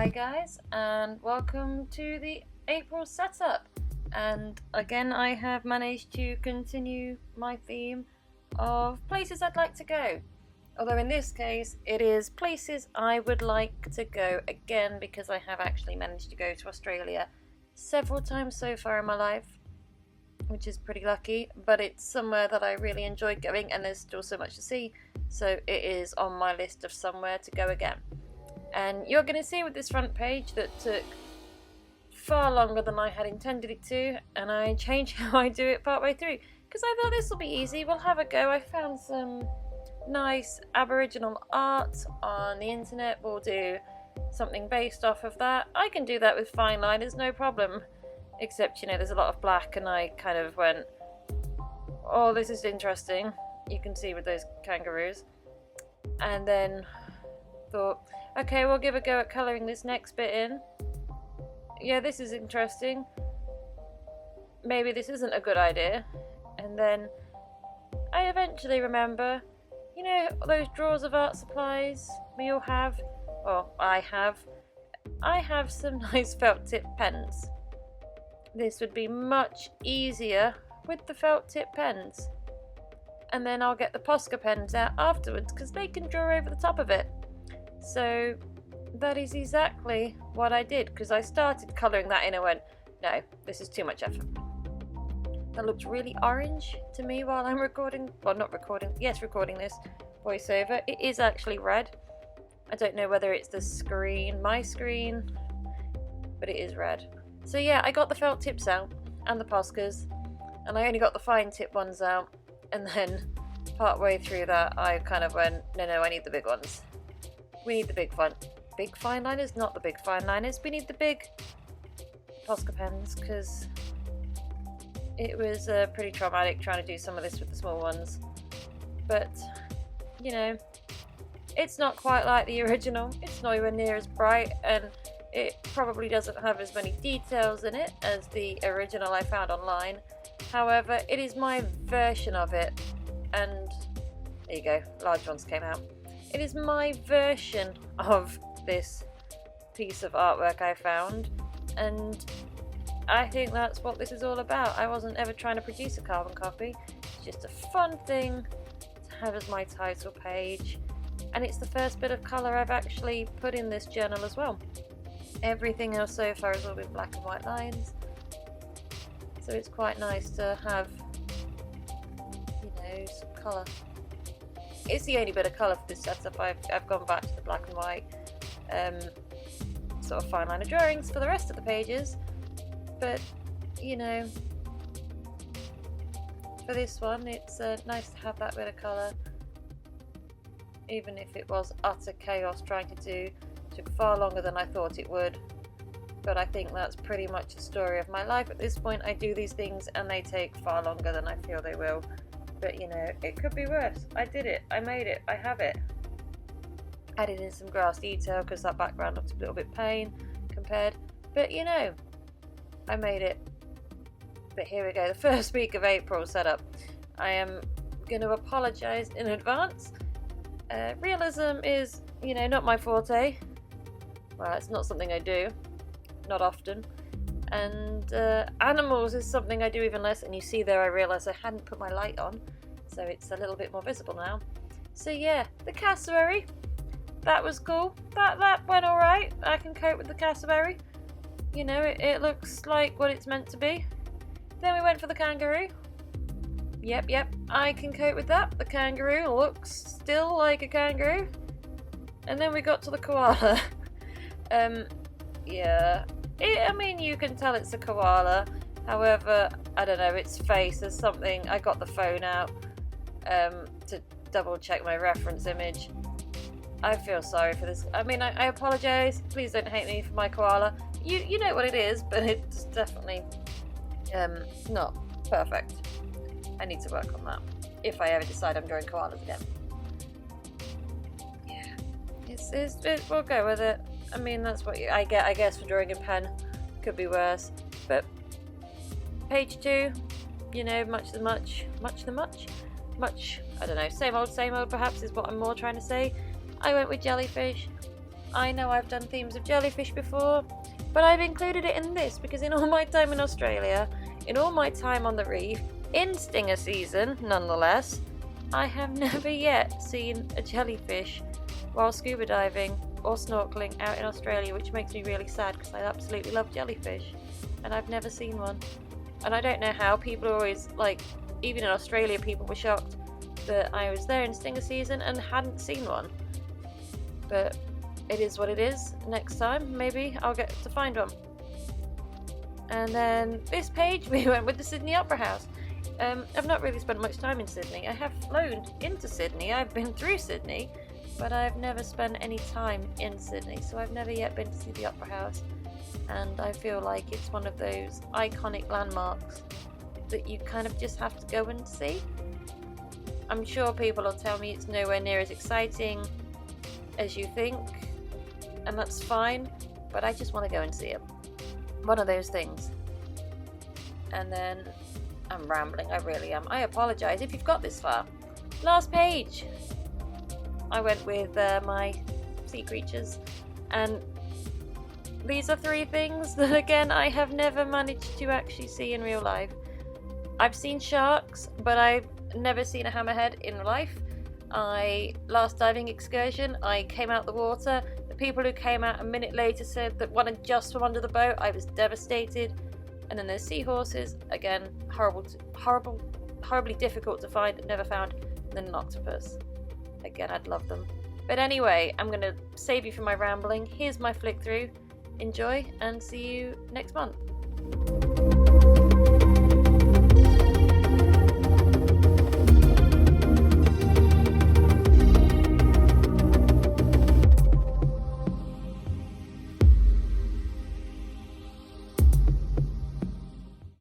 Hi guys, and welcome to the April setup. And again, I have managed to continue my theme of places I'd like to go. Although in this case, it is places I would like to go again, because I have actually managed to go to Australia several times so far in my life, which is pretty lucky, but it's somewhere that I really enjoy going and there's still so much to see, so it is on my list of somewhere to go again. And you're going to see with this front page that took far longer than I had intended it to, and I changed how I do it partway through, because I thought this will be easy, we'll have a go. I found some nice Aboriginal art on the internet, we'll do something based off of that. I can do that with fine liners, no problem. Except, there's a lot of black, and I kind of went, oh, this is interesting. You can see with those kangaroos. And then thought, okay, we'll give a go at colouring this next bit in. Yeah, this is interesting. Maybe this isn't a good idea. And then I eventually remember, those drawers of art supplies we all have? Well, I have some nice felt tip pens. This would be much easier with the felt tip pens. And then I'll get the Posca pens out afterwards, because they can draw over the top of it. So that is exactly what I did, because I started colouring that in and went, no, this is too much effort. That looks really orange to me while I'm recording, well, not recording, yes, recording this voiceover. It is actually red. I don't know whether it's the screen, my screen, but it is red. So yeah, I got the felt tips out and the Poscas, and I only got the fine tip ones out, and then part way through that I kind of went, no, I need the big ones. We need the big fine liners, not the big fine liners. We need the big Posca pens, because it was pretty traumatic trying to do some of this with the small ones. But, it's not quite like the original. It's nowhere near as bright, and it probably doesn't have as many details in it as the original I found online. However, it is my version of it, and there you go, large ones came out. It is my version of this piece of artwork I found, and I think that's what this is all about. I wasn't ever trying to produce a carbon copy. It's just a fun thing to have as my title page, and it's the first bit of colour I've actually put in this journal as well. Everything else so far has all been black and white lines, so it's quite nice to have, some colour. It's the only bit of colour for this setup. I've gone back to the black and white sort of fine liner drawings for the rest of the pages, but for this one it's nice to have that bit of colour, even if it was utter chaos trying to do. It took far longer than I thought it would, but I think that's pretty much the story of my life at this point. I do these things and they take far longer than I feel they will. But it could be worse. I did it. I made it. I have it. Added in some grass detail because that background looked a little bit plain compared. But I made it. But here we go. The first week of April setup. I am going to apologise in advance. Realism is, not my forte. Well, it's not something I do. Not often. And animals is something I do even less, and you see there I realised I hadn't put my light on, so it's a little bit more visible now. So yeah, the cassowary, that was cool. That went alright. I can cope with the cassowary. It looks like what it's meant to be. Then we went for the kangaroo. Yep, I can cope with that. The kangaroo looks still like a kangaroo. And then we got to the koala. Yeah. You can tell it's a koala. However, I don't know, its face is something. I got the phone out to double check my reference image. I feel sorry for this. I apologise. Please don't hate me for my koala. You know what it is, but it's definitely not perfect. I need to work on that if I ever decide I'm drawing koalas again. Yeah, we'll go with it. That's what I get, I guess, for drawing in pen. Could be worse. But page 2, much, I don't know, same old perhaps is what I'm more trying to say. I went with jellyfish. I know I've done themes of jellyfish before, but I've included it in this because in all my time in Australia, in all my time on the reef, in stinger season nonetheless, I have never yet seen a jellyfish while scuba diving or snorkeling out in Australia, which makes me really sad because I absolutely love jellyfish and I've never seen one. And I don't know how people are always like, even in Australia people were shocked that I was there in stinger season and hadn't seen one. But it is what it is. Next time maybe I'll get to find one. And then this page we went with the Sydney Opera House. I've not really spent much time in Sydney. I have flown into Sydney, I've been through Sydney, but I've never spent any time in Sydney, so I've never yet been to see the Opera House, and I feel like it's one of those iconic landmarks that you kind of just have to go and see. I'm sure people will tell me it's nowhere near as exciting as you think, and that's fine, but I just want to go and see it. One of those things. And then I'm rambling, I really am. I apologise if you've got this far. Last page. I went with my sea creatures, and these are 3 things that again I have never managed to actually see in real life. I've seen sharks, but I've never seen a hammerhead in life. Last diving excursion, I came out the water. The people who came out a minute later said that one had just swum under the boat. I was devastated. And then there's seahorses, again, horribly difficult to find, never found. And then an octopus. Again, I'd love them. But anyway, I'm going to save you from my rambling. Here's my flick through. Enjoy and see you next month.